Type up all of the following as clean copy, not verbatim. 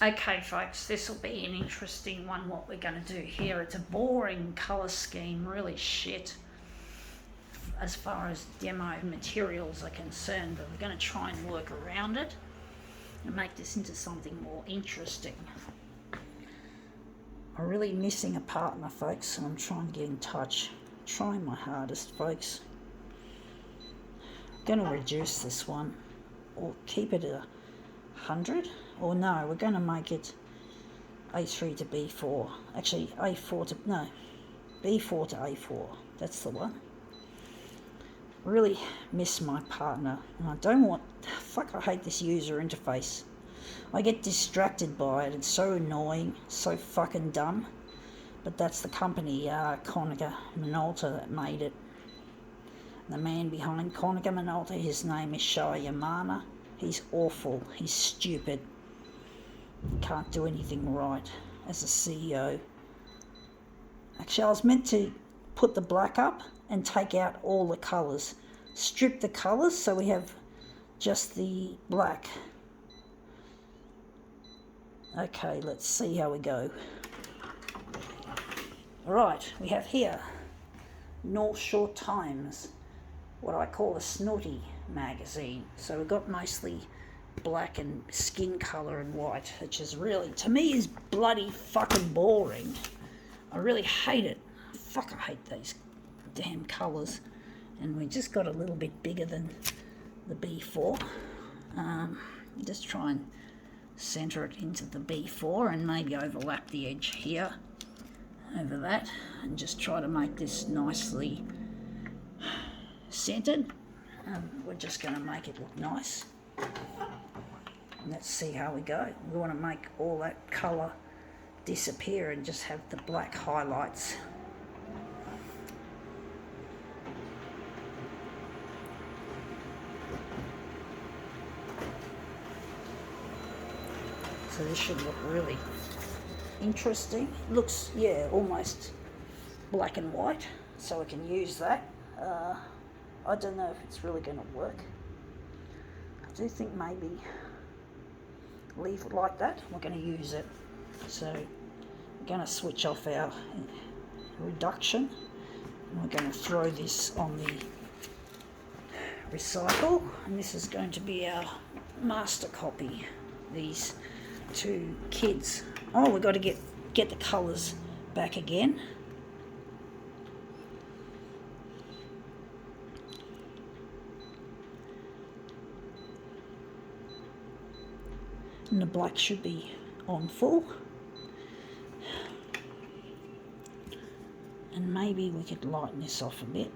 Okay, folks, this will be an interesting one, what we're going to do here. It's a boring colour scheme, really shit, as far as demo materials are concerned, but we're going to try and work around it and make this into something more interesting. I'm really missing a partner, folks, and I'm trying to get in touch. Trying my hardest, folks. I'm going to reduce this one, or keep it at 100, or no, we're going to make it A3 to B4. Actually, A4 to, no, B4 to A4. That's the one. Really miss my partner, and I don't want, fuck, I hate this user interface. I get distracted by it. It's so annoying, so fucking dumb. But that's the company, Konica Minolta, that made it. The man behind Konica Minolta, his name is Showa Yamana. He's awful. He's stupid. Can't do anything right as a CEO. Actually, I was meant to put the black up and take out all the colours. Strip the colours so we have just the black. Okay, let's see how we go. Alright, we have here North Shore Times, what I call a snooty magazine. So we've got mostly black and skin colour and white, which is really, to me, is bloody fucking boring. I really hate it. Fuck, I hate these damn colours. And we just got a little bit bigger than the B4. Just try and centre it into the B4 and maybe overlap the edge here over that, and just try to make this nicely centered. We're just going to make it look nice. And let's see how we go. We want to make all that colour disappear and just have the black highlights. So this should look really interesting. Looks, yeah, almost black and white, so we can use that. I don't know if it's really going to work. I do think maybe leave it like that. We're going to use it. So we're going to switch off our reduction. And we're going to throw this on the recycle, and this is going to be our master copy. These two kids. Oh, we've got to get the colours back again. And the black should be on full. And maybe we could lighten this off a bit.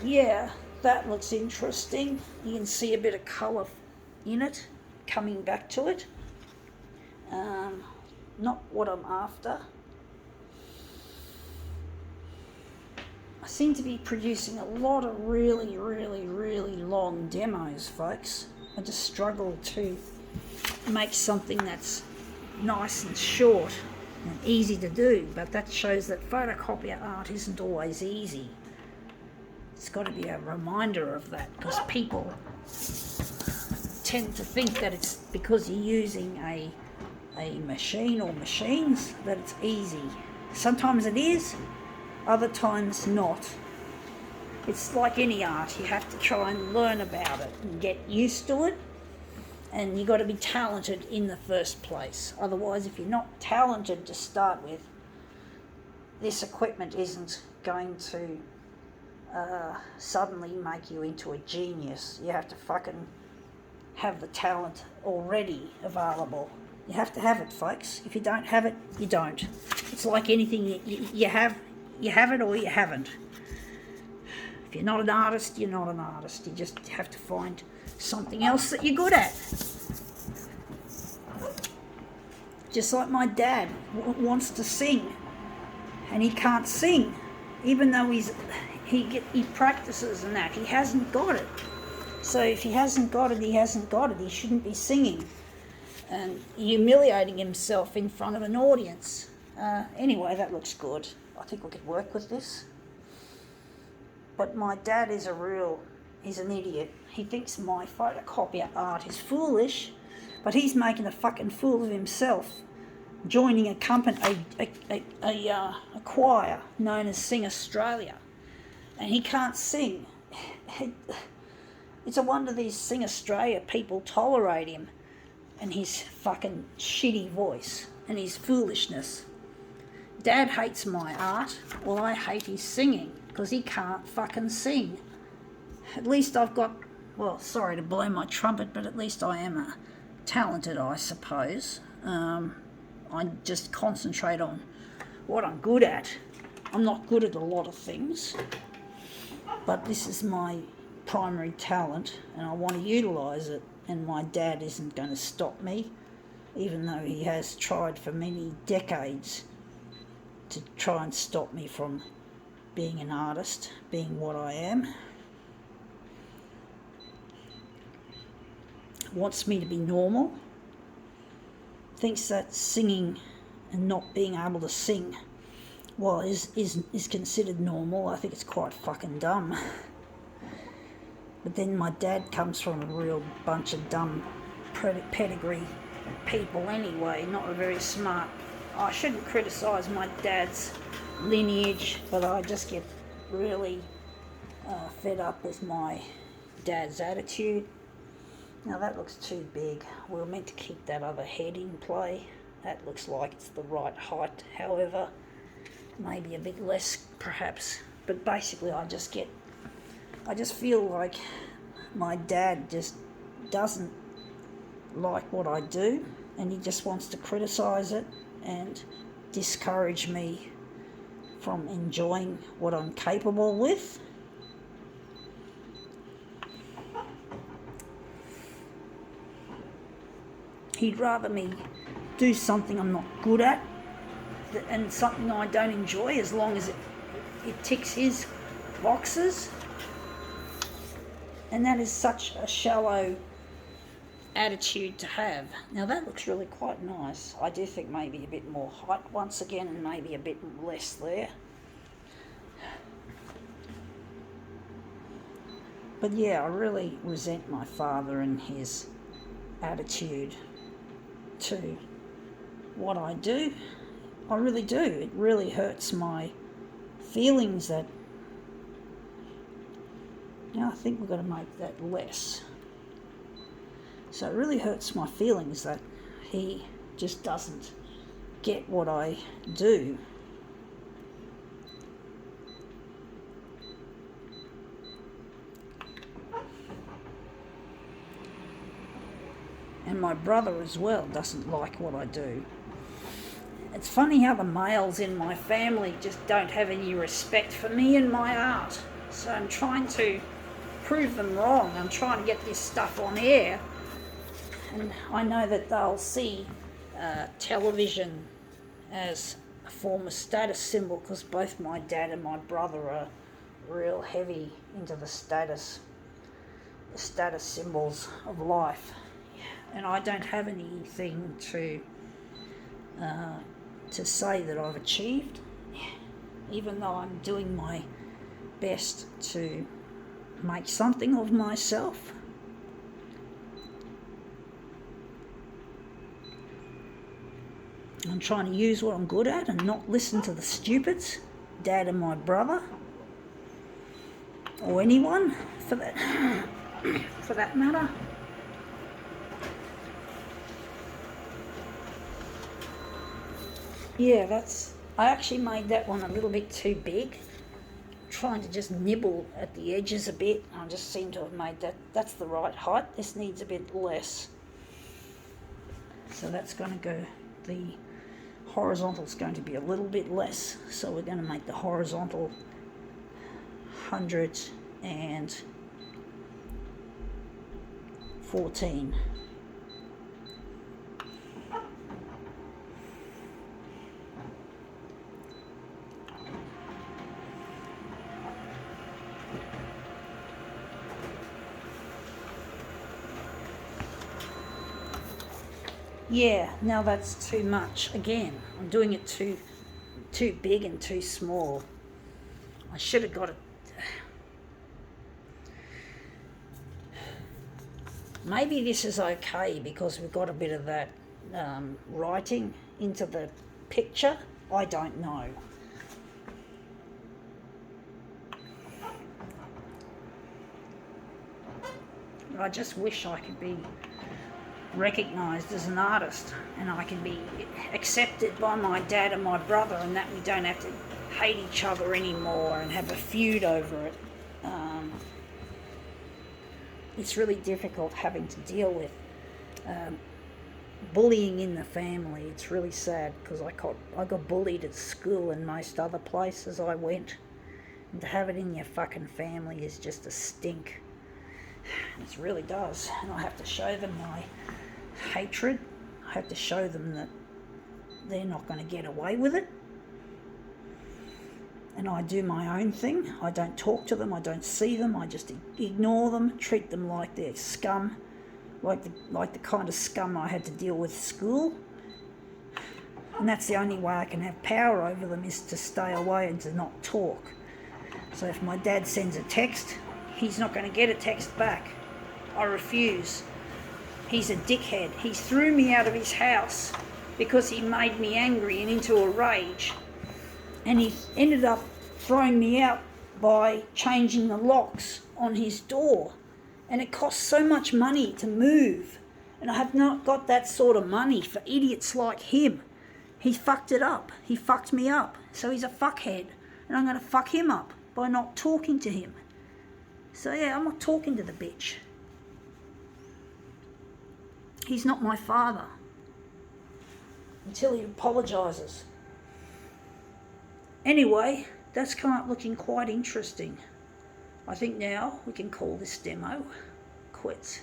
Yeah, that looks interesting. You can see a bit of colour in it, coming back to it. Not what I'm after. I seem to be producing a lot of really long demos, folks. I just struggle to make something that's nice and short and easy to do, but that shows that photocopier art isn't always easy. It's got to be a reminder of that, because people tend to think that it's because you're using a machine or machines that it's easy. Sometimes it is, other times not. It's like any art, you have to try and learn about it and get used to it, and you've got to be talented in the first place. Otherwise, if you're not talented to start with, this equipment isn't going to suddenly make you into a genius. You have to fucking have the talent already available. You have to have it, folks. If you don't have it, you don't. It's like anything, you have it or you haven't. If you're not an artist, you're not an artist. You just have to find something else that you're good at. Just like my dad wants to sing, and he can't sing, even though he practices and that. He hasn't got it. So if he hasn't got it, he hasn't got it. He shouldn't be singing and humiliating himself in front of an audience. Anyway, that looks good. I think we could work with this. But my dad is he's an idiot. He thinks my photocopier art is foolish, but he's making a fucking fool of himself, joining a company, a choir known as Sing Australia, and he can't sing. It's a wonder these Sing Australia people tolerate him and his fucking shitty voice and his foolishness. Dad hates my art, well, I hate his singing because he can't fucking sing. At least I've got, well, sorry to blow my trumpet, but at least I am talented, I suppose. I just concentrate on what I'm good at. I'm not good at a lot of things, but this is my primary talent and I want to utilise it, and my dad isn't going to stop me, even though he has tried for many decades to try and stop me from being an artist, being what I am. Wants me to be normal, thinks that singing and not being able to sing, well, is considered normal. I think it's quite fucking dumb. But then my dad comes from a real bunch of dumb pedigree people anyway, not a very smart. I shouldn't criticise my dad's lineage, but I just get really fed up with my dad's attitude. Now that looks too big. We were meant to keep that other head in play. That looks like it's the right height, however, maybe a bit less perhaps. But basically I just feel like my dad just doesn't like what I do, and he just wants to criticise it and discourage me from enjoying what I'm capable with. He'd rather me do something I'm not good at and something I don't enjoy, as long as it ticks his boxes. And that is such a shallow attitude to have. Now that looks really quite nice. I do think maybe a bit more height once again, and maybe a bit less there. But yeah, I really resent my father and his attitude to what I do. I really do. It really hurts my feelings that, I think we've got to make that less. So it really hurts my feelings that he just doesn't get what I do. And my brother as well doesn't like what I do. It's funny how the males in my family just don't have any respect for me and my art. So I'm trying to prove them wrong. I'm trying to get this stuff on air. And I know that they'll see television as a form of status symbol, because both my dad and my brother are real heavy into the status symbols of life. And I don't have anything to say that I've achieved, even though I'm doing my best to make something of myself. I'm trying to use what I'm good at and not listen to the stupids, Dad and my brother, or anyone for that matter. Yeah, I actually made that one a little bit too big. Trying to just nibble at the edges a bit. I just seem to have made that's the right height. This needs a bit less. So that's going to go, the horizontal is going to be a little bit less. So we're going to make the horizontal 114. Yeah, now that's too much. Again, I'm doing it too big and too small. I should have got it. Maybe this is okay because we've got a bit of that writing into the picture. I don't know. I just wish I could be recognised as an artist and I can be accepted by my dad and my brother, and that we don't have to hate each other anymore and have a feud over it. It's really difficult having to deal with bullying in the family. It's really sad because I got bullied at school and most other places I went, and to have it in your fucking family is just a stink. It really does. And I have to show them my hatred. I have to show them that they're not going to get away with it. And I do my own thing. I don't talk to them. I don't see them. I just ignore them, treat them like they're scum, like the kind of scum I had to deal with at school. And that's the only way I can have power over them, is to stay away and to not talk. So if my dad sends a text, he's not going to get a text back. I refuse. He's a dickhead. He threw me out of his house because he made me angry and into a rage. And he ended up throwing me out by changing the locks on his door. And it costs so much money to move. And I have not got that sort of money for idiots like him. He fucked it up. He fucked me up. So he's a fuckhead. And I'm going to fuck him up by not talking to him. So yeah, I'm not talking to the bitch. He's not my father. Until he apologises. Anyway, that's come up looking quite interesting. I think now we can call this demo quits.